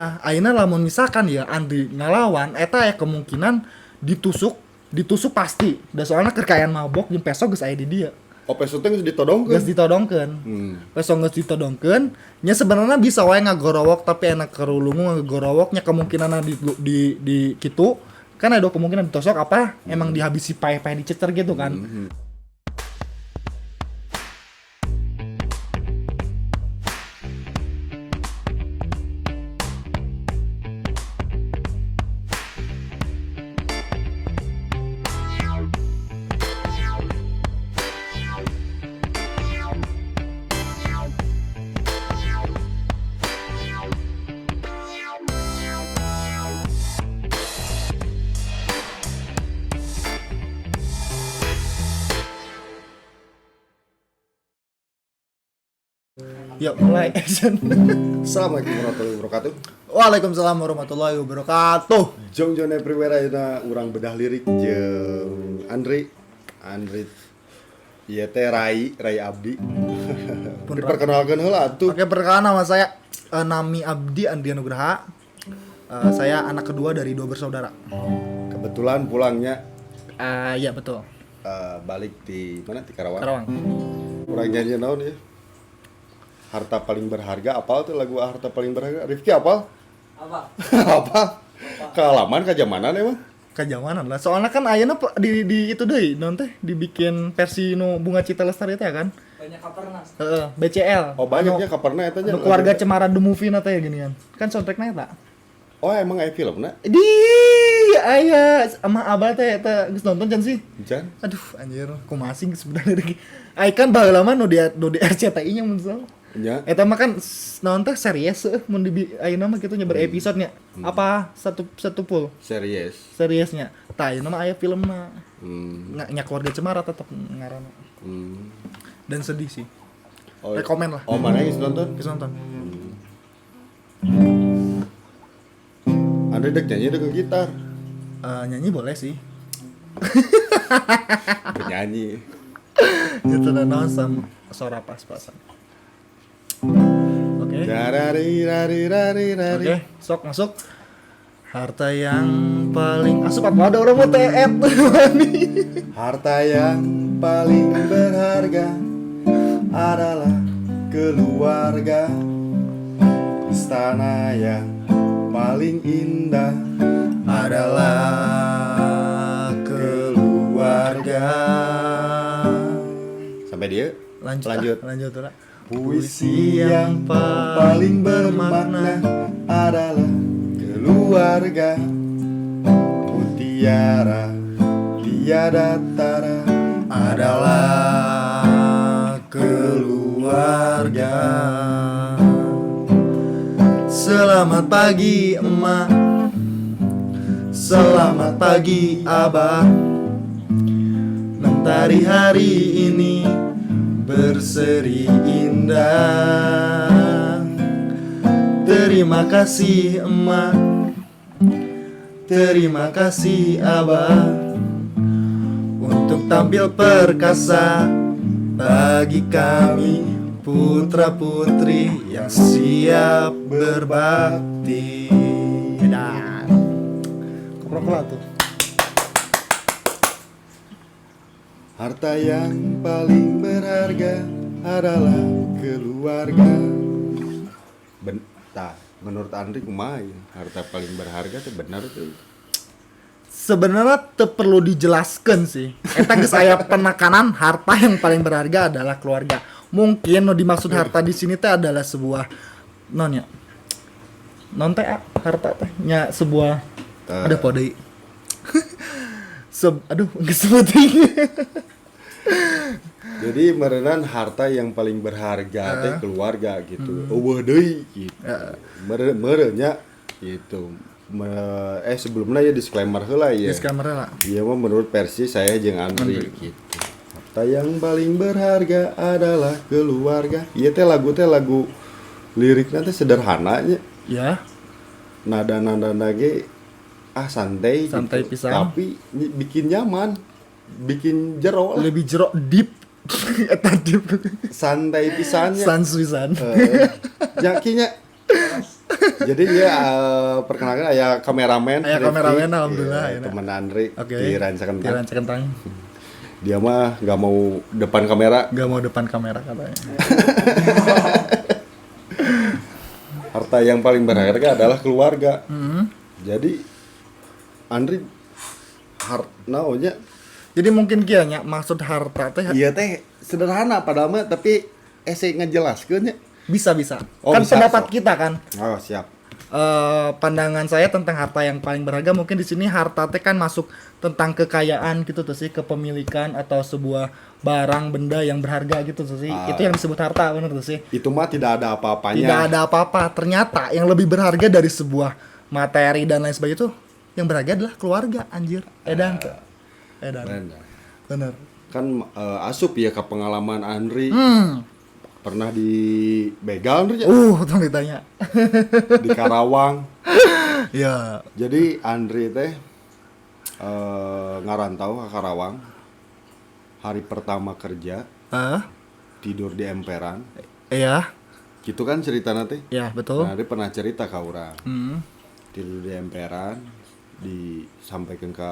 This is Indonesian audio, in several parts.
ayeuna lamun misalkan ya Andri ngalawan eta ya kemungkinan ditusuk pasti. Da soalna kekayaan mabok jeung peso geus aya di dieu. Oh, peso teh geus ditodongkeun. Geus ditodongkeun. Peso geus ditodongkeun, nya sebenarnya bisa wae ngagorowok tapi enak kerulungu ngagorowoknya kemungkinan di kitu. Kan ada kemungkinan ditosok apa emang dihabisi pae-pae dicecer gitu kan. Yuk mulai action. Assalamualaikum warahmatullahi wabarakatuh. Waalaikumsalam warahmatullahi wabarakatuh. Jong everywhere ayeuna urang bedah lirik jeung Andri ieu teh Rai Abdi. Diperkenalkeun heula atuh. Oke, perkenalkan nama saya Nami Abdi Andi Anugraha. Saya anak kedua dari 2 bersaudara. Kebetulan pulangnya Iya betul. balik di mana? Di Karawang. Karawang. Urang nyanyi naon ya? Harta paling berharga, apal tuh lagu Harta paling berharga? Rifki apal? Apa? Apa? Kealaman kajamanan emang? Kajamanan lah. Soalnya kan ayeuna di itu deui, naon teh dibikin versi nu Bunga Citra Lestari teh kan. Banyak kapernas. Heeh, BCL. Oh banyaknya kaparna eta nya. Keluarga Cemara the movie na teh ginian. Kan soundtrackna eta. Oh emang aya filmna? Di aya sama abah teh eta geus nonton can sih? Jan? Aduh anjir, kumasing sebenarnya lagi. Ai kan baheula mah nu di RCTI nya mun salah. Nya. Eta mah kan naon teh series mun di ayeuna mah kitu nya berepisode nya. Apa satu full seriesnya. Tah ayeuna mah aya filmna. Nya Keluarga Cemara tetep ngaranna. Dan sedih sih. Oh, Rekomen lah. Oh, mana yang nonton? Geus nonton. Andre dek nyanyi dek gitar. Nyanyi boleh sih. Penyanyi. Gitu dan naon suara pas-pasan. Oke. Oke, sok masuk. Harta yang paling asup apa ada orang mau TF. Harta yang paling berharga adalah keluarga. Istana yang paling indah adalah keluarga. Sampai dia? Lanjut. Lah. Puisi yang paling bermakna adalah keluarga. Mutiara tiada tara adalah keluarga. Selamat pagi emak, selamat pagi abah. Mentari hari ini berseri indah. Terima kasih emak, terima kasih abah, untuk tampil perkasa bagi kami putra putri yang siap berbakti. Dan koprok tuh. Harta yang paling berharga adalah keluarga. Bentar, menurut Andri kumaha ya? Harta paling berharga itu benar tuh. Sebenarnya perlu dijelaskan sih. Eta geus aya penekanan harta yang paling berharga adalah keluarga. Mungkin no dimaksud harta di sini teh adalah sebuah non ya. Non teh harta teh nya sebuah ada podei. Aduh, geus sebuting. Jadi merenan harta yang paling berharga teh keluarga gitu. Eueuh deui gitu. Merenya gitu. Sebelumnya ya disclaimer heula ya. Disclaimer lah. Iya mah menurut versi saya jeung Andri gitu. Harta yang paling berharga adalah keluarga. Ieu teh lagu liriknya teh sederhana nya. Ya. Nada-nada ge santai gitu. Pisan. Tapi bikin nyaman, bikin jero lah. Lebih jero deep. Eta deep. Santai pisannya. Sans pisan. Yakinya Jadi ya perkenalkan aya kameramen. Aya Rifki. kameramen, alhamdulillah, Iya, ya. teman Andri Oke. di Rancakan. Kirain sekentang. Dia mah nggak mau depan kamera. Gak mau depan kamera katanya. Harta yang paling berharga adalah keluarga. Jadi Andri naonnya Jadi mungkin kianya maksud harta teh iya teh sederhana padahal mah tapi saya ngejelaskeun nya. bisa. Oh, Kan bisa, pendapat so. kita kan. Oh, siap. Pandangan saya tentang harta yang paling berharga mungkin di sini harta teh kan masuk tentang kekayaan gitu tuh sih, kepemilikan atau sebuah barang benda yang berharga gitu tuh sih. Itu yang disebut harta, bener tuh sih. Itu mah tidak ada apa-apanya. Tidak ada apa-apa. Ternyata yang lebih berharga dari sebuah materi dan lain sebagainya itu yang berharga adalah keluarga, anjir. Edan. Bener. Kan asup ya ke pengalaman Andri. Pernah di begal Andri ya? Tuh ditanya. Di Karawang. Ya. Jadi Andri teh ngarantau ke Karawang. Hari pertama kerja tidur di emperan. Iya. Gitu kan cerita nanti. Ya, betul. Nah, Andri pernah cerita ke orang. Tidur di emperan, disampaikan ke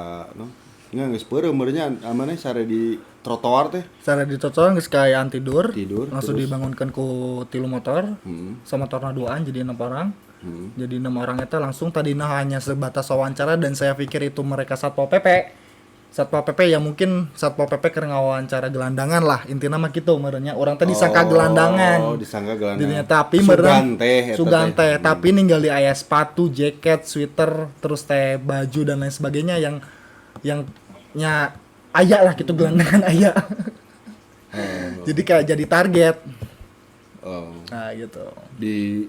nggak sepeureum merenya amane sare di trotoar teh. Sare di trotoar geus kaayaan tidur langsung terus dibangunkan ku 3 motor. Sama motorna 2an jadi 6 orang. Jadi 6 orang eta langsung tadina hanya sebatas wawancara dan saya pikir itu mereka Satpol PP. Satpol PP ya mungkin Satpol PP keur ngawawancara gelandangan lah intina mah kitu merenya urang teh disangka gelandangan. Oh, disangka gelandangan. Tapi sugan teh tapi ninggali aya sepatu, jaket, sweater, terus teh baju dan lain sebagainya yang nya aya lah gitu gelandangan aya. Jadi kayak jadi target. Nah gitu. Di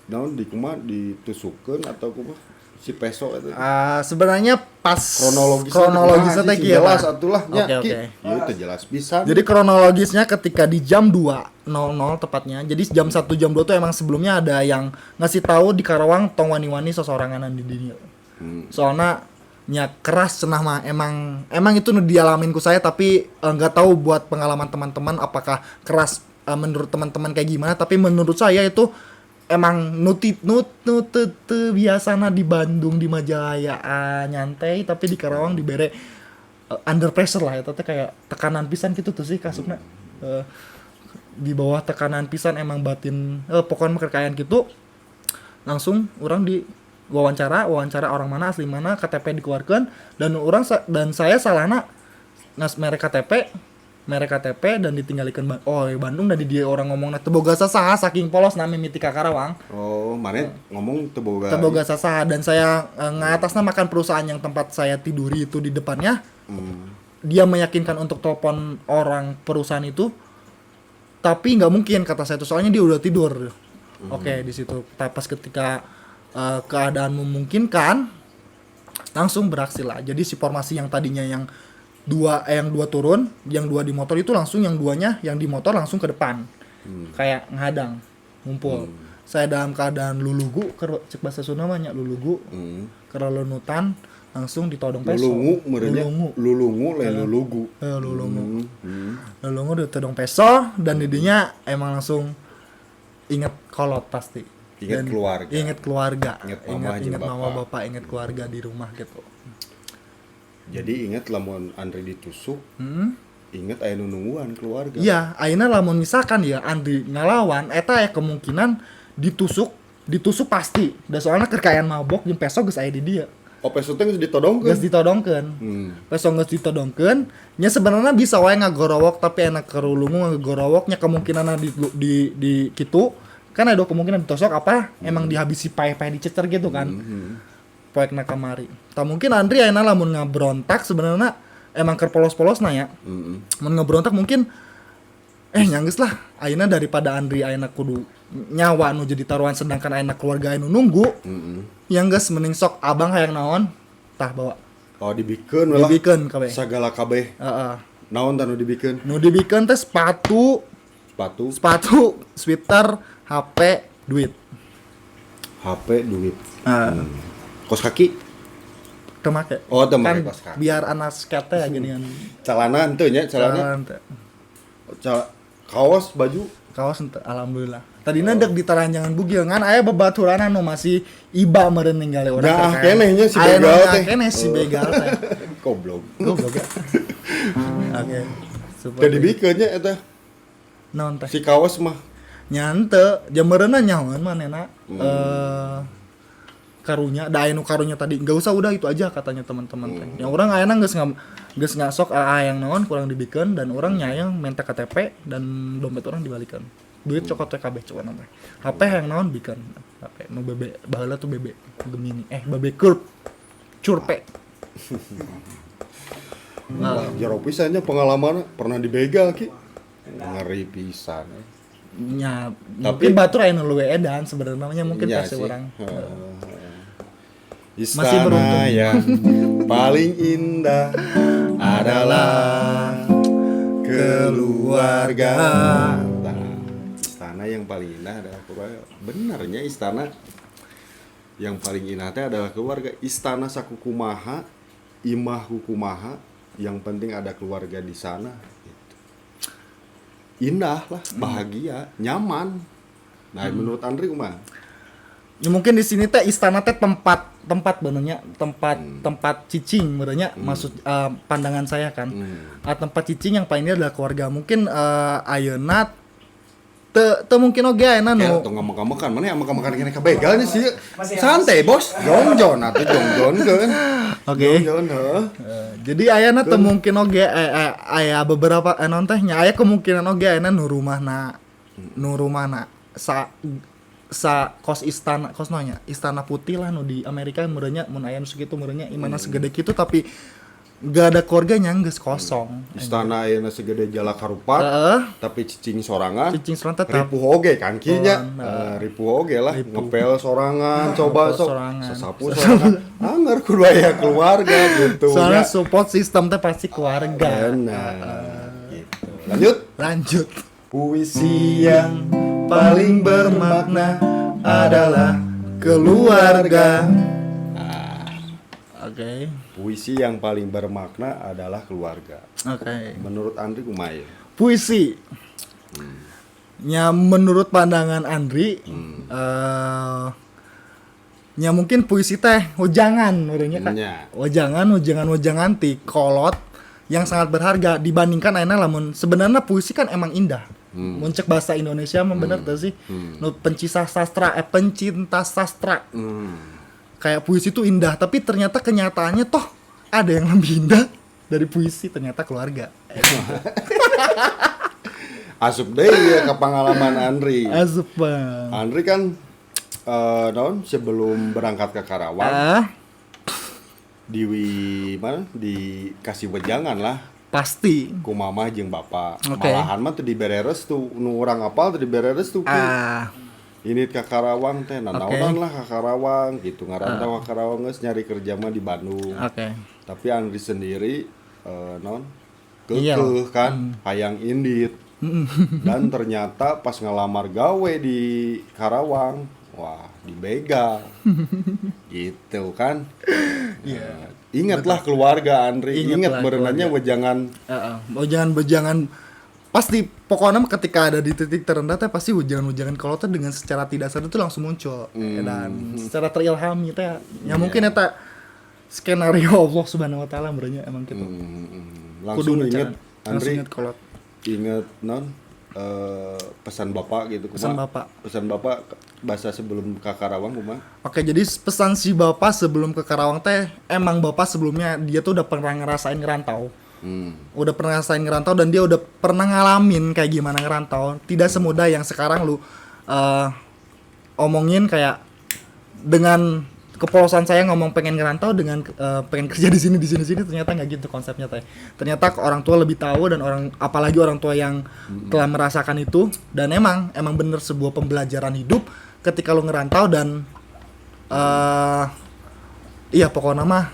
naon di kumaha ditusukkeun atau kumaha si peso eta? Sebenarnya pas kronologisnya teh kieu jelas atulah nya. Oke. Ieu teh jelas pisan. Jadi kronologisnya ketika di jam 2.00 tepatnya. Jadi jam 1 jam 2 tuh emang sebelumnya ada yang ngasih tahu di Karawang tong wani-wani sosoranganan di dieu. Soalnya nya keras cenah mah emang itu dialamin ku saya tapi nggak tahu buat pengalaman teman-teman apakah keras menurut teman-teman kayak gimana, tapi menurut saya itu emang nut biasana di Bandung di Majalaya nyantai tapi di Karawang dibere under pressure lah, itu teh kayak tekanan pisan gitu tuh sih kasupna. Di bawah tekanan pisan emang batin pokoknya kekayaan gitu. Langsung orang di wawancara orang mana asli mana KTP dikeluarkan dan saya salahna ngas merek KTP dan ditinggalkan Bandung dan di dia orang ngomongna teu boga sasaha saking polos na mimiti ka Karawang. Oh, mana ngomong teu boga sasaha dan saya ngatasna makan perusahaan yang tempat saya tiduri itu di depannya. Dia meyakinkan untuk telepon orang perusahaan itu tapi nggak mungkin kata saya itu soalnya dia udah tidur. Oke, di situ pas ketika keadaan memungkinkan langsung beraksi lah. Jadi si formasi yang tadinya yang dua turun, yang 2 di motor itu langsung yang 2-nya yang di motor langsung ke depan. Kayak ngadang, ngumpul. Saya dalam keadaan lulugu, cek bahasa Sunda mah nya lulugu. Kerelenutan langsung ditodong peso. Lulungu lain lulugu. Lulungu ditodong peso dan didinya emang langsung inget kolot pasti. Ingat keluarga. Ingat mama bapak, ingat keluarga di rumah gitu. Jadi ingat lamun Andri ditusuk. Ingat aya nu nungguan keluarga. Iya, ayeuna lamun misalkan ya Andri ngalawan eta ya kemungkinan ditusuk pasti. Da soalna kekayaan mabok jeung peso geus aya di dieu. Oh, peso teh geus ditodongkeun. Peso geus ditodongkeun, nya sebenarnya bisa wae ngagorowok tapi enak kerulungu ngagorowoknya kemungkinan di kitu. Kan ada kemungkinan ditosok apa emang dihabisi pae-pae dicecer gitu kan. Poekna kamari. Tak mungkin Andri ayeuna lamun ngabrontak sebenarnya emang keur polos-polosna ya. Mun ngabrontak mungkin nyanggeus lah ayeuna daripada Andri ayeuna kudu nyawa nu jadi taruhan sedangkan ayeuna keluarga anu nunggu. Yang geus mending sok abang hayang naon tah bawa. Oh, dibikeun lah. Dibikeun kabeh. Sagala kabeh. Heeh. Naon tah nu dibikeun? Nu dibikeun teh sepatu, sweater, HP, duit. Kos kaki? Teu make. Oh, teu make Kan kos kaki. biar anak skate ya gini kan. Celana henteu nya, celana. kaos baju kaos ente, alhamdulillah. Tadina dek di taranjangan bugil kan aya babaturan anu masih iba meureun ninggali urang. Nah, kenehnya si Aya begal nu teh. keneh si begal teh. goblok. Goblok ya. Oke. Teu dibikeun nya eta Naon teh? si kaos mah. Nya henteu, jameurna nyahoan manehna. Karunya, da aya nu karunya tadi. Enggak usah udah itu aja katanya teman-teman teh. Yang urang ayana geus ngasok yang naon kurang dibikeun dan urang nyayang minta KTP dan dompet urang dibalikeun. Duit cokot teh kabeh coba teh. HP yang naon bikeun. HP nu bebe baheula tuh bebe Gemini. Bebe curpe. Wah, jero pisannya pengalaman pernah dibegal ki. Ngeri pisan. Nya, Tapi- mungkin batur aya nu leuwih edan sebenarnya mungkin Iya versi sih. urang. Masih Istana beruntung. yang paling indah adalah keluarga. Nah, istana yang paling indah adalah keluarga. Benarnya istana yang paling indah teh adalah keluarga. Istana sakukumaha, imah kukumaha, yang penting ada keluarga di sana. Gitu. Indah lah, bahagia, nyaman. Nah, menurut Andri kumaha? Ya mungkin di sini teh istana teh tempat benernya tempat cicing benernya maksud pandangan saya kan. Tempat cicing yang paling ini adalah keluarga. Mungkin ayeuna teu mungkin oge ayeuna Ya, nu tuh ngomong-ngomong kan, mana yang makan kene kabegal nih sih. Santai, Bos. Jongjon atuh jongjon kan. Oke. Jongjon, heuh. Jadi ayeuna teu mungkin oge aya beberapa naon teh nya aya kemungkinan oge ayeuna nu rumahna sa kos istana kosnya istana putih lah nu di Amerika meureunnya mun aya nu sakitu meureunnya imana segede kitu tapi gak ada keluarganya geus kosong. Istana ayeuna segede jalak harupat, tapi cicing sorangan. Cicing sorangan tetap. Ripuh oge kan kieu nya. Ripuh oge lah, ngepel sorangan, coba sok sorangan. sasapu sorangan. Anger kudu aya keluarga gitu. Soalnya nya. support system teh pasti keluarga. Benar. Gitu. Lanjut. Puisi yang paling bermakna adalah keluarga. Oke. Puisi yang paling bermakna adalah keluarga. Oke. Menurut Andri kumaha? Puisi. Ya menurut pandangan Andri nya mungkin puisi teh wejangan urangnya kan. Nya. Wejangan ti kolot yang sangat berharga dibandingkan ayeuna lamun sebenarnya puisi kan emang indah. Muncul bahasa Indonesia mah bener tuh sih. Nu pencinta sastra. Kayak puisi itu indah, tapi ternyata kenyataannya toh ada yang lebih indah dari puisi, ternyata keluarga. Asup deh ya ke pengalaman Andri. Asup bang. Andri kan sebelum berangkat ke Karawang dikasih wejangan lah Pasti. ku mama jeung bapak. Oke. Malahan mah teu dibereres tuh nu urang apal teu dibereres tuh ki. Ini ke Karawang teh nanaonan lah ke Karawang gitu ngarantau ke Karawang geus nyari kerja mah di Bandung. Oke. Tapi Andri sendiri Iya. kekeh kan hayang indit. Dan ternyata pas ngelamar gawe di Karawang, wah dibegal. Gitu kan. Iya. Ingatlah keluarga Andri, ingat Ingatlah berenanya keluarga. wejangan Jangan pasti pokoknya ketika ada di titik terendah teh pasti hujangan kalau teh dengan secara tidak sadar itu langsung muncul dan secara terilhami teh ya mungkin eta skenario Allah Subhanahu wa taala berenya emang gitu. langsung Kudu inget langsung Andri inget kolot. inget pesan bapak gitu pesan bapak bahasa sebelum ke Karawang kumaha. Oke, jadi pesan si bapak sebelum ke Karawang teh emang bapak sebelumnya dia tuh udah pernah ngerasain ngerantau. Udah pernah ngerasain ngerantau dan dia udah pernah ngalamin kayak gimana ngerantau. Tidak semudah yang sekarang lu omongin kayak dengan kepolosan saya ngomong pengen ngerantau dengan pengen kerja di sini ternyata nggak gitu konsepnya teh. Ternyata orang tua lebih tahu dan apalagi orang tua yang telah merasakan itu dan emang bener sebuah pembelajaran hidup ketika lu ngerantau dan iya pokoknya mah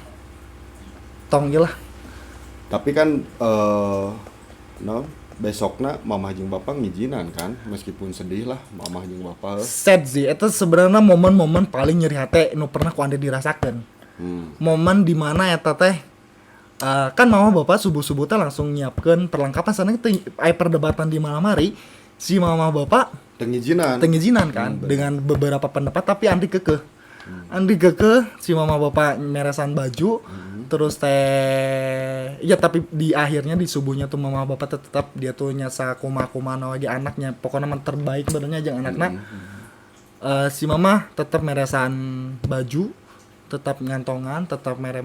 tong lah. Tapi kan besoknya mamah jeung bapak ngijinan kan meskipun sedih lah mamah jeung bapak. Sad sih, itu sebenarnya momen-momen paling nyeri hati nu pernah ku Anda dirasakan. Momen dimana eta teh kan mama bapak subuh-subuh teh langsung nyiapkeun perlengkapan sana aya perdebatan di malam hari si mama bapak tengijinan kan dengan beberapa pendapat tapi Andri kekeh si mama bapak meresan baju terus teh ya tapi di akhirnya di subuhnya tuh mama bapak tetap dia tuh nyasa kumaha lagi anaknya pokoknya man terbaik badannya jeung anakna si mama tetap meresan baju tetap ngantongan, tetap mere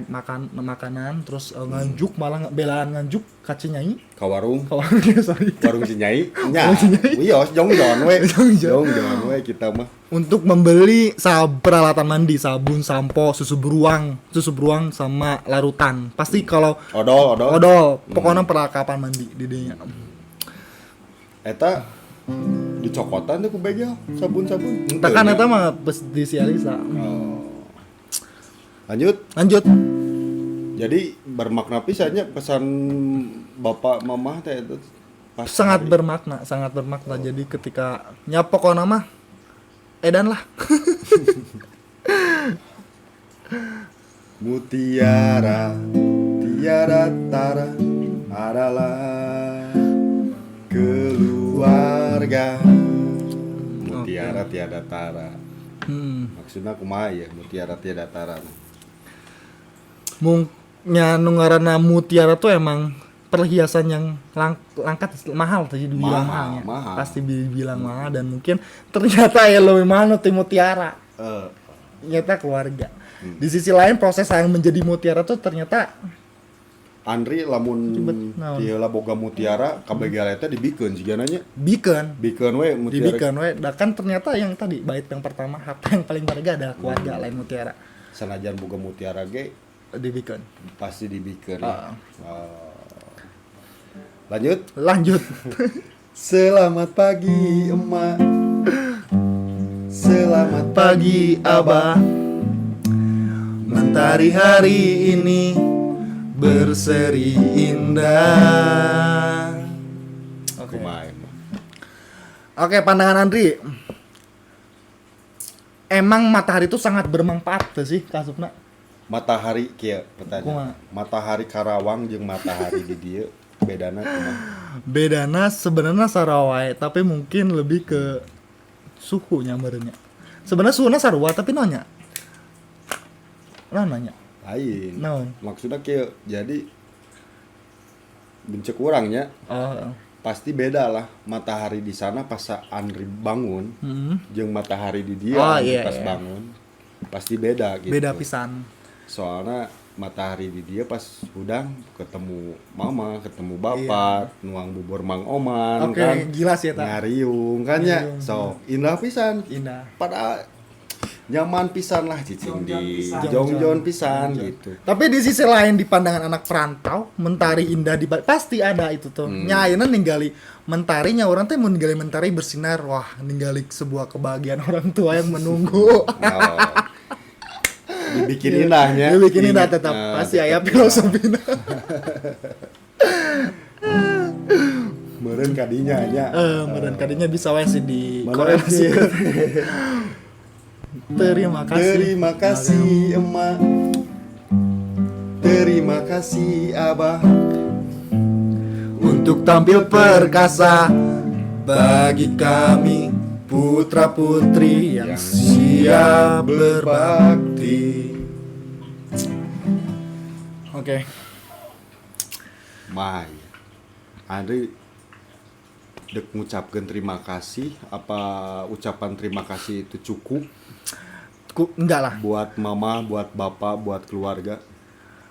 makanan, terus nganjuk malah belaan nganjuk ka Cinyai. Ka warung Ya, sorry. Warung Cinyai. Nya. Wios jongjon we. Jongjon we kita mah. Untuk membeli peralatan mandi, sabun, sampo, susu beruang sama larutan. Pasti kalau odol. Pokoknya perlengkapan mandi di dinya. Eta dicokotan teh ku begel sabun-sabun. Tekan eta mah di Sialisa. Lanjut. Jadi bermakna pisannya pesan bapak mama teh itu sangat bermakna. Jadi ketika pokoknya mah edan lah. Mutiara tiada tara adalah keluarga. Mutiara tiada tara. Maksudnya kumaha ya mutiara tiada tara. Nya nu ngaranna mutiara tuh emang perhiasan yang langka mahal tadi dibilang mahal. Pasti dibilang mahal dan mungkin ternyata ya lebih mahal ti mutiara. Ternyata keluarga. Di sisi lain proses yang menjadi mutiara tuh ternyata Andri lamun tiheula boga mutiara kabegel eta dibikeun sigana nya. Bikeun we mutiara. Dibikeun we. Da kan ternyata yang tadi bait yang pertama harta yang paling berharga adalah keluarga lain mutiara. Sanajan boga mutiara ge dibikeun. Pasti dibikeun. Lanjut. Selamat pagi emak. Selamat pagi abah. Mentari hari ini berseri indah. Oke, pandangan Andri. Emang matahari itu sangat bermanfaat tuh sih kasupna. Matahari kieu pertanyaan. Matahari Karawang jeung matahari di dieu bedana kumaha? Bedana sebenarnya sarawae, tapi mungkin lebih ke suhunya meureunnya. Sebenarnya suhuna sarua tapi nanya. Nanya. Lain. Maksudnya kieu jadi bencek urangnya. Pasti beda lah matahari di sana pas Andri bangun jeung matahari di dia pas bangun. Pasti beda gitu. Beda pisan. Soalnya matahari di dia pas udang ketemu mama, ketemu bapak, nuang bubur Mang Oman kan. Gila sih eta. Ngariung kan ya. So, indah pisan. Pada nyaman pisan lah cicing di jongjon pisan gitu. Tapi di sisi lain di pandangan anak perantau, mentari indah di pasti ada itu tuh. Nya ayeuna ninggali mentarinya orang teh mau ninggali mentari bersinar, wah ninggali sebuah kebahagiaan orang tua yang menunggu. Dibikin indahnya. Dibikin indah tetap pasti aya filosofina. Meureun kadinya nya. Meureun kadinya bisa wae sih di korelasikan. Terima kasih emak. Terima kasih abah untuk tampil perkasa bagi kami putra putri yang siap berbakti. Oke. Mai. Andri dek ngucapkeun terima kasih, apa ucapan terima kasih itu cukup? Enggak lah. Buat mama, buat bapak, buat keluarga.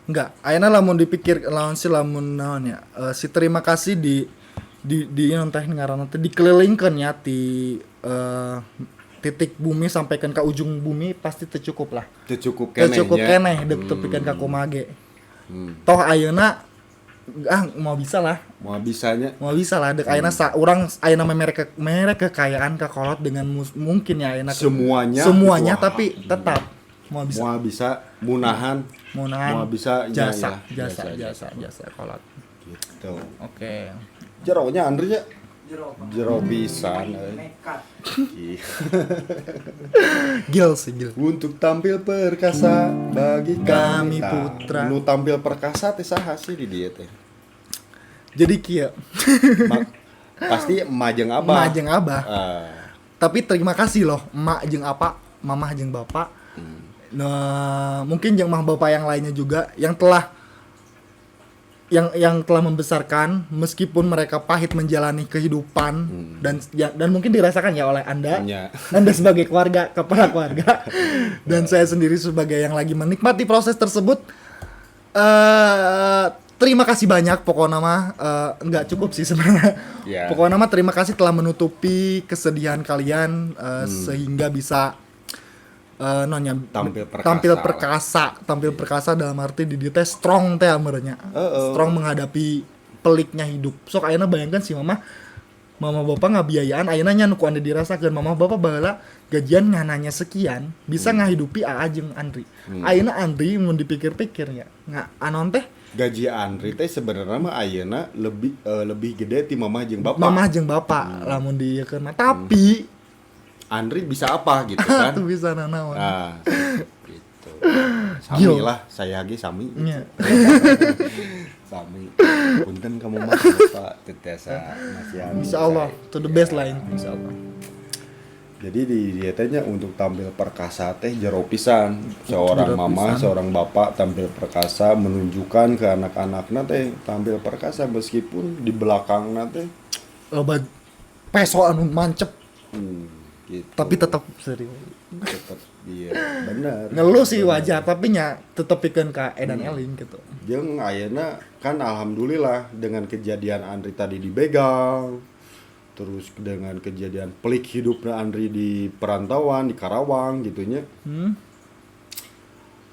Enggak. Ayeuna lamun dipikir lamun naon ya. Si terima kasih di teh ngaranna teh dikelilingkeun nya ti titik bumi sampaikan ke ujung bumi pasti teu cukup lah. Teu cukup keneh dek tepikeun ka kumaha ge. Toh ayeuna mau bisa lah dek ayeuna urang ayeuna merek kekayaan kakolot dengan mungkin ya ayeuna semuanya tapi tetap mau bisa munahan mau bisa jasa kolot gitu. Oke. Jeronya Andri ya jero pisan gil untuk tampil perkasa bagi Kami Tah, putra. nu tampil perkasa teh saha sih di dieu teh? Jadi kieu Pasti emak jeung abah. emak jeung abah. Ah, Tapi terima kasih loh emak jeung apa, mamah jeung bapak. Nah, mungkin jeung mah bapak yang lainnya juga yang telah telah membesarkan meskipun mereka pahit menjalani kehidupan dan mungkin dirasakan ya oleh Anda. nya. Anda sebagai keluarga, kepala keluarga dan saya sendiri sebagai yang lagi menikmati proses tersebut. Terima kasih banyak pokoknya mah nggak cukup sih sebenarnya. Ya. Pokoknya mah terima kasih telah menutupi kesedihan kalian sehingga bisa tampil perkasa dalam arti di teh strong teh amernya. Strong menghadapi peliknya hidup. Sok ayeuna bayangkan sih mama bapak ngabiayaan ayeuna nya nu ku anda dirasakeun mama bapak baheula gajian ngananya sekian bisa ngahidupi Aa jeung Andri. Ayeuna Andri mun dipikir-pikir ya anon teh Gaji Andri teh sebenarnya mah ayeuna lebih gede ti mamah jeung bapak. mamah jeung bapak lamun dieukeun mah tapi Andri bisa apa gitu kan? tuh bisa nanaon. Nah, gitu. Sami Yo. lah, saya lagi sami. Nya. Sami. Punten kamu mah Bapak tetesa masih anu. Insyaallah to the best lain insyaallah. Jadi di dietanya untuk tampil perkasa teh jero pisan. Seorang Jero mama, pisan. seorang bapak tampil perkasa menunjukkan ke anak-anaknya teh tampil perkasa meskipun di belakangnya teh Loba peso anu mancep gitu. tapi tetap serius. tetap iya benar. Ngeluh sih wajar tapi nya tetep pikeun ka edan eling gitu. Jeung ayeuna kan alhamdulillah dengan kejadian Andri tadi dibegal, terus dengan kejadian pelik hidupnya Andri di perantauan di Karawang gitunya.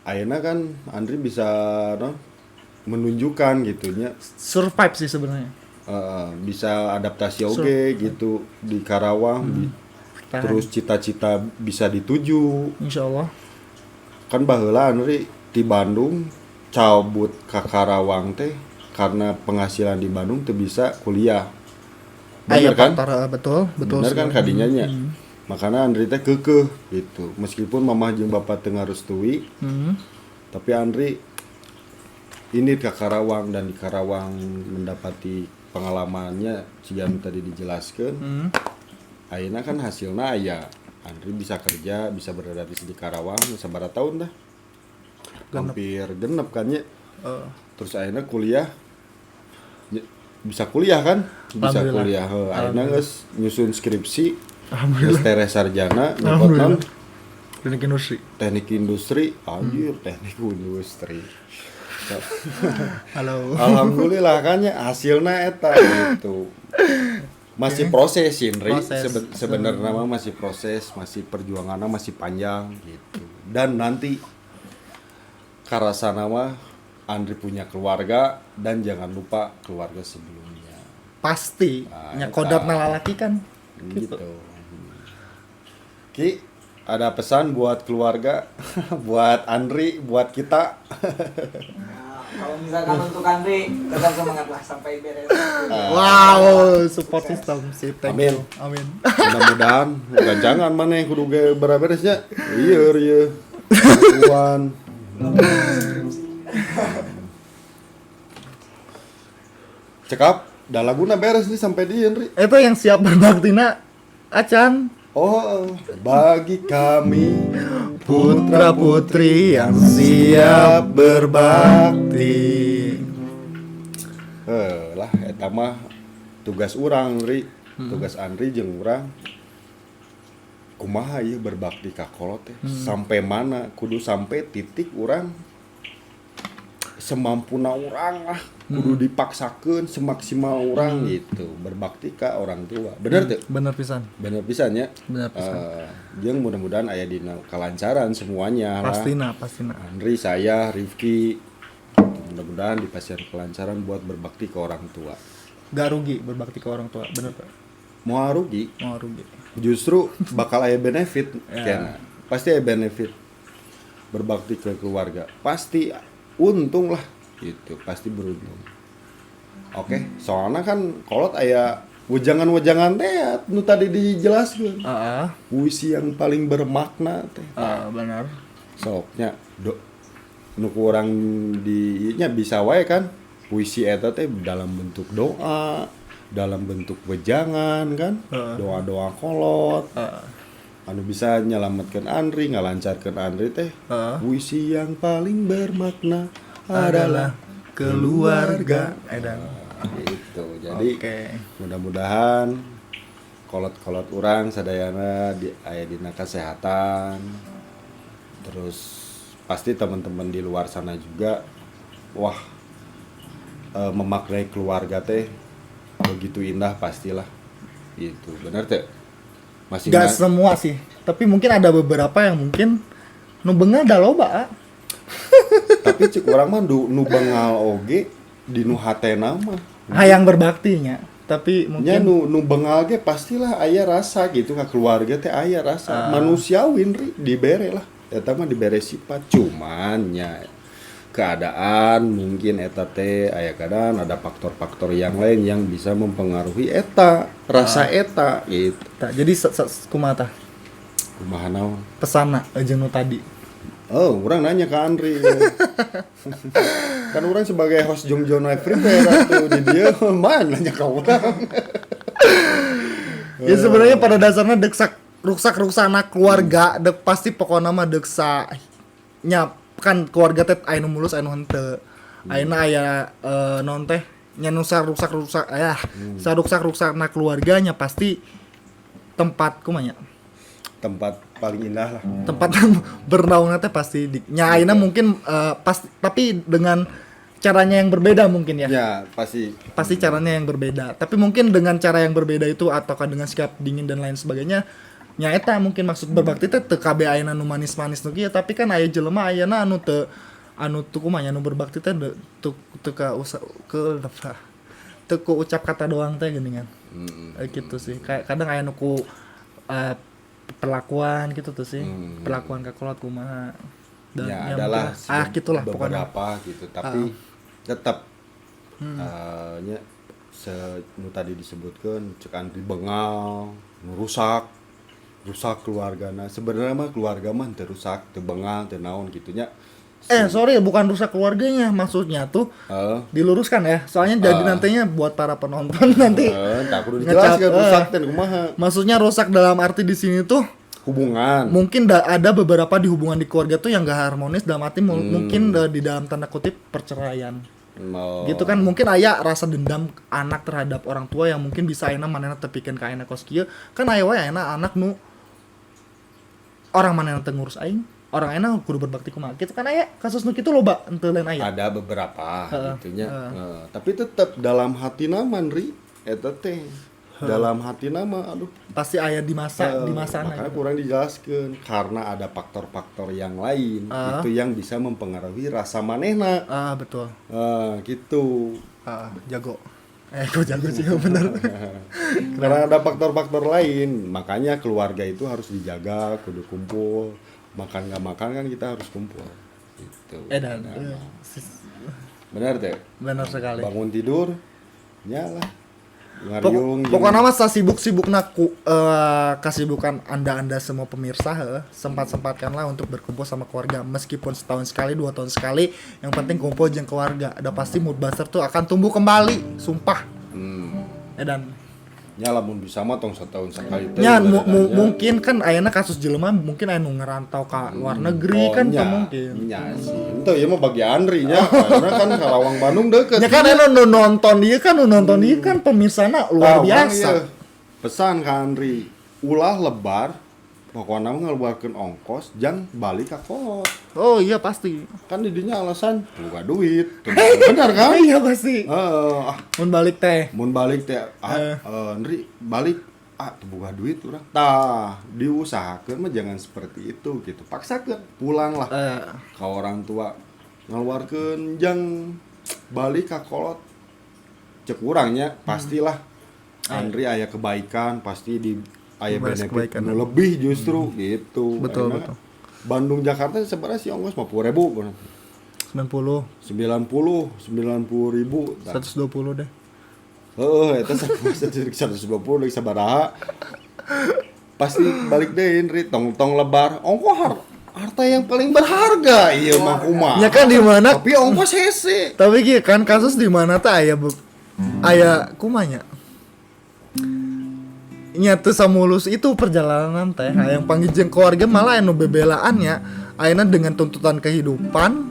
Ayeuna kan Andri bisa menunjukkan gitunya Survive sih sebenarnya. bisa adaptasi oge gitu di Karawang. Tahan. Terus cita-cita bisa dituju. Insyaallah. Kan baheula Andri di Bandung cabut ke Karawang teh karena penghasilan di Bandung teu bisa kuliah. Bener kan? Betul Bener kan sekali. kadinya nya. Makanya Andri teh keukeuh gitu. Meskipun mamah jeung bapak teu ngarestui, tapi Andri ini ke Karawang dan di Karawang mendapati pengalamannya siga tadi dijelaskeun. Ayeuna kan hasilna aya Andri bisa kerja, bisa berada di Karawang sabaraha tahun dah. Hampir genep kan ya. Terus ayeuna kuliah bisa kuliah kan? Bisa Alhamdulillah. kuliah. Ayeuna geus nyusun skripsi, geus Alhamdulillah. tere sarjana, Alhamdulillah. nyokotna Teknik industri. teknik industri, anjir teknik industri. Halo. Alhamdulillah kan ya hasilna eta gitu. Masih proses Indri, Proses. sebenarnya mah masih proses, masih perjuangannya masih panjang gitu. Dan nanti karasana mah Andri punya keluarga dan jangan lupa keluarga sebelumnya. Pasti nya kodapna lalaki kan. Gitu. Ki, ada pesan buat keluarga, buat Andri, buat kita. Nah, kalau misalkan untuk Andri, tetap semangat lah sampai beres. Wow, support system sih. Thank Amin. you. Amin. Mudah-mudahan ganjangan mana kudu ge beres-beresnya. Ieu. Tuan. Cekap, dah laguna beres nih sampai di Henry. Itu yang siap berbaktina Acan. Oh, bagi kami Putra putri yang siap berbakti. lah eta mah tugas urang Ri, tugas Andri jeung urang. Kumaha ieu berbakti ka kolot teh? Sampai mana? Kudu sampai titik urang semampuna urang lah. Kudu dipaksakeun semaksimal urang gitu berbakti ka orang tua. Bener teu? Bener pisan. Bener pisan ya. Bener pisan. Jeung mudah-mudahan aya dina kelancaran semuanya lah. Pastina. Andri, saya, Rifki, mudah-mudahan dipasien kelancaran buat berbakti ke orang tua. Gak rugi berbakti ke orang tua. Bener Pak. Mau rugi, Mau rugi. justru bakal ada benefit. Ya. Kena. Pasti ada benefit berbakti ke keluarga. Pasti untung lah, gitu. Pasti beruntung. Oke, soalnya kan kolot aya wejangan-wejangan teh nu tadi dijelaskeun. Puisi yang paling bermakna teh. Benar. Soknya nu kurang di nya bisa wae kan puisi eta teh dalam bentuk doa, dalam bentuk wejangan kan, doa-doa kolot. Anu bisa nyelamatkan Andri, ngalancarkan Andri teh. Puisi yang paling bermakna adalah keluarga. Edan. Gitu. Jadi Oke. mudah-mudahan kolot-kolot orang sadayana aya dina kesehatan. Terus pasti teman-teman di luar sana juga wah memaknai keluarga teh begitu indah pastilah. Gitu. Benar teh? Masih Gak semua sih, tapi mungkin ada beberapa yang mungkin nu beungeul da loba. tapi cek orang mah nu bengal oge di nu hatena mah. Hayang berbaktinya, tapi Nya mungkin nu bengal ge pastilah aya rasa gitu ka keluarga teh aya rasa manusiawi ri dibere lah eta mah dibere sifat cuman nya keadaan mungkin eta teh aya kadang ada faktor-faktor yang lain yang bisa mempengaruhi eta rasa eta gitu tak jadi kumaha tah kumaha naon. pesana jeung nu tadi. Oh, orang nanya ke Andri. Kan orang sebagai host Jongjono Everywhere atau di dia mana nanya ke orang. Ya sebenarnya pada dasarnya deksak rusak-ruksana keluarga dek pasti pokoknya mah deksa nya kan keluarga teh aya nu mulus aya nu henteu. Ayeuna aya non teh nya nu sarusak-rusak sarusak-ruksana keluarganya pasti tempat kumaha nya Tempat paling indah lah. tempat bernaungna teh pasti nya ayeuna mungkin pasti tapi dengan caranya yang berbeda mungkin ya. Ya, pasti. Pasti caranya yang berbeda. Tapi mungkin dengan cara yang berbeda itu ataukah dengan sikap dingin dan lain sebagainya, nya eta mungkin maksud berbakti teh teu kabeh ayeuna nu manis-manis nu kieu, tapi kan aya jelema ayeuna anu teu anu teu kumaha nya nu berbakti teh teu ka teu ku ucap kata doang teh geuningan. Gitu sih. Kayak kadang aya nu ku perlakuan gitu tuh sih. Perlakuan ka kolot kumaha. Dan Ya, adalah gitulah pokoknya. beberapa gitu, tapi tetap nya nu tadi disebutkan cek Andri bengal, rusak keluargana. Sebenarnya mah keluarga mah teu rusak, teu bengal, teu naon gitunya. Sorry bukan rusak keluarganya, maksudnya tuh diluruskan ya. Soalnya jadi nantinya buat para penonton nanti. Tak perlu dijelaskan rusak teh kumaha. Maksudnya rusak dalam arti di sini tuh Hubungan. mungkin ada beberapa di hubungan di keluarga tuh yang gak harmonis dalam arti mungkin di dalam tanda kutip perceraian. Oh. Gitu kan mungkin aya rasa dendam anak terhadap orang tua yang mungkin bisa ayeuna manehna tepikeun ka ayeuna kos kieu. Kan aya wae ayeuna anak nu orang manehna teu ngurus aing. Orang ayeuna kudu berbakti kumaha. Gitu kan aya kasus nu kitu loba henteu lain aya. Ada beberapa gitunya. Tapi tetap dalam hati naman ri eta teh. Dalam hati nama aduh Pasti aya di masana makanya gitu. kurang dijelaskan karena ada faktor-faktor yang lain itu yang bisa mempengaruhi rasa manehna. Betul. Gitu. Jago. Kok jago sih bener. Karena ada faktor-faktor lain, makanya keluarga itu harus dijaga, kudu kumpul. Makan nggak makan kan kita harus kumpul. Gitu. Dan Benar teh. benar sekali. Bangun tidur, nyala. Ngariung, Pokoknya mah sibuk-sibukna kesibukan anda semua pemirsa sempat-sempatkanlah untuk berkumpul sama keluarga meskipun setahun sekali 2 tahun sekali yang penting kumpul jeung keluarga ada pasti mood buzzer tuh akan tumbuh kembali sumpah. Dan nya lamun bisa mah tong setahun sekali teh. nya mungkin kan ayeuna kasus jelema mungkin aya nu ngerantau ka luar negeri kan teu mungkin. Nya sih. Henteu ieu mah bagi Andri nya. Karena kan Karawang Bandung deukeut. Ya kan anu nu nonton ieu kan pemirsana luar biasa. Pesan ka Andri, ulah lebar pokoknya mah ngeluarkeun ongkos jang balik ka kos. Oh iya pasti. Kan di dinya alasan buka duit. Benar kan? Iya pasti. Mun balik teh. Mun balik teh Andri balik teu boga duit urang. Tah, diusahakeun mah jangan seperti itu gitu. Paksakeun pulang lah. Ka orang tua ngaluarkeun jang balik ka kolot. Cek urangnya pastilah Andri aya kebaikan pasti di aya benefit nu lebih justru gitu. Betul. Bandung Jakarta sebenarnya sih ongkos 50.000 bener. 90 ribu 120 deh. Eta 120 sabaraha. Pasti balik deui ri tong lebar ongkohar harta yang paling berharga iya mah kumaha. Ya kan di mana? Tapi ongkos hese. Tapi gitu kan kasus di mana tuh aya kumanya. Nyatu samulus itu perjalanan teh yang panggil keluarga malah anu bebelaannya ayeuna dengan tuntutan kehidupan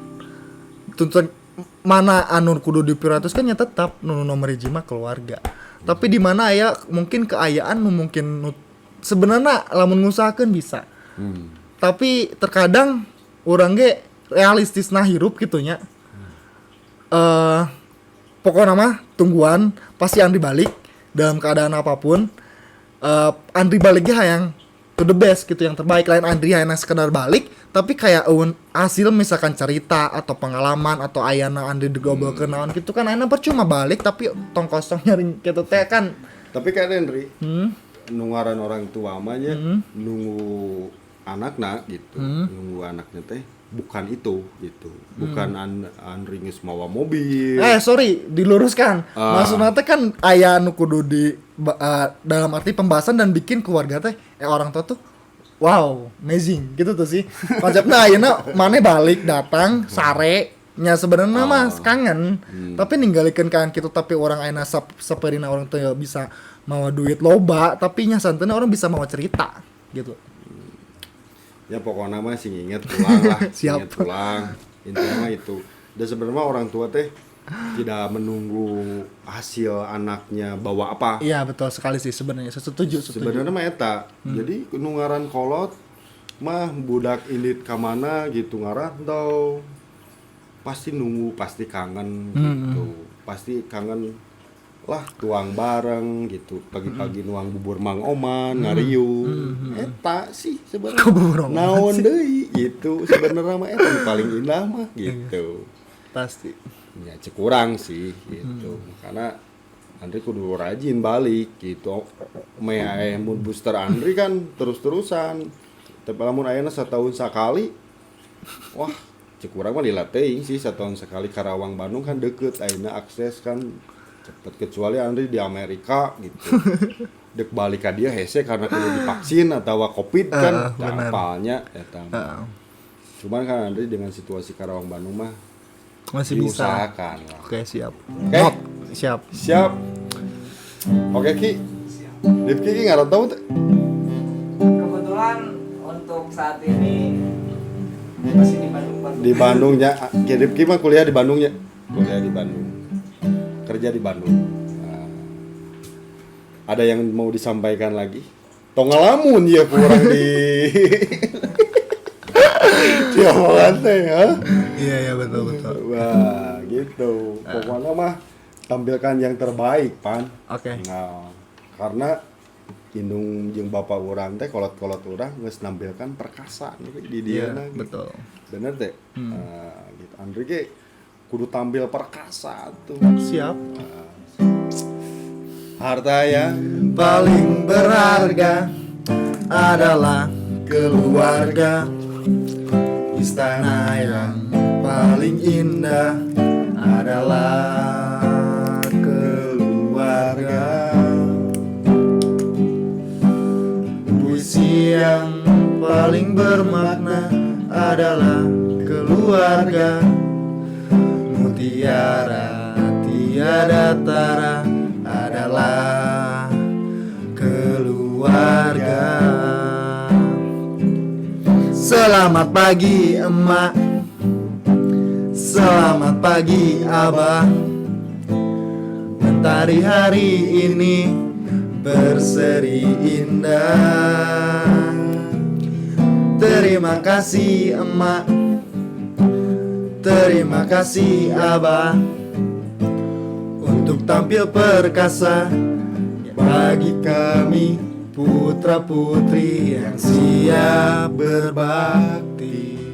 tuntutan mana anu kudu dipiratuskan ya tetap nomor hiji mah keluarga. Tapi di mana aya mungkin keayaan mungkin sebenarnya lamun ngusahakeun bisa. Tapi terkadang urang ge realistis nah hirup gitunya. Pokoknya mah tungguan pasti Andri balik dalam keadaan apapun. Andri baliknya yang to the best gitu, yang terbaik. Lain Andri hanya sekedar balik tapi kayak hasil misalkan cerita atau pengalaman atau ayana Andri digobel kenaon gitu kan ayana percuma balik tapi tong kosong nyari gitu teh kan. Tapi kan Andri nungaran orang tua mah nya nunggu anakna gitu. Nunggu anaknya teh bukan itu gitu. Bukan Andri geus mawa mobil. Sorry, diluruskan. Maksudnya teh kan aya nu kudu di dalam arti pembahasan dan bikin keluarga teh orang tua tuh wow, amazing gitu tuh sih. Konsepnya ayeuna maneh balik datang sare nya sebenarnya mah kangen. Tapi ninggalikeun kangen kitu tapi orang ayeuna saperina orang tuh bisa mawa duit loba tapi nya santeuna orang bisa mawa cerita gitu. Ya pokoknya mah sing inget pulang lah. Siap. Inget pulang. Intinya mah itu. Dan sebenarnya orang tua teh tidak menunggu hasil anaknya bawa apa. Iya betul sekali sih sebenarnya. Setuju. Sebenarnya mah eta. Jadi nungaran kolot mah budak indit ka mana gitu ngarantau. Pasti nunggu, pasti kangen gitu. Pasti kangen lah tuang bareng gitu. Pagi-pagi nuang bubur Mang Oman, ngariu. Eta sih sebenarnya. Naon deui gitu. Sebenarnya mah eta paling indah mah gitu. Pasti. Ya cekurang sih gitu. Karena Andri kudu rajin balik gitu. Mun booster Andri kan terus-terusan. Tapi lamun ayeuna setahun sekali. Wah, cekurang mah lila teuing sih setahun sekali Karawang Bandung kan deket ayeuna akses kan cepet kecuali Andri di Amerika gitu. Dek balik ka dia hese karena kudu divaksin atau Covid kan apalnya eta. Cuman kan Andri dengan situasi Karawang Bandung mah masih diusahakan bisa. Lah. Oke, siap. Oke. Siap. Oke Ki. Rifki Ki nggak tahu tuh. Kebetulan untuk saat ini masih di Bandung. Di Bandungnya. Rifki mah kuliah di Bandungnya. Kuliah di Bandung. Kerja di Bandung. Nah, ada yang mau disampaikan lagi? Tongalamun ya kurang di. Siapa teh ya? Iya betul. Wah, gitu. Pokoknya mah tampilkan yang terbaik, Pan. Oke. Nah, karena indung jeung bapak urang teh kolot-kolot urang geus nampilkan perkasa di dia Iya, betul. Bener teh. Gitu. Andri ge kudu tampil perkasa tuh. Siap. Harta yang Paling berharga adalah keluarga. Istana yang paling indah adalah keluarga. Puisi yang paling bermakna adalah keluarga. Mutiara tiada tara adalah keluarga. Selamat pagi emak, selamat pagi abah. Mentari hari ini berseri indah. Terima kasih emak, terima kasih abah untuk tampil perkasa bagi kami putra putri yang siap berbakti.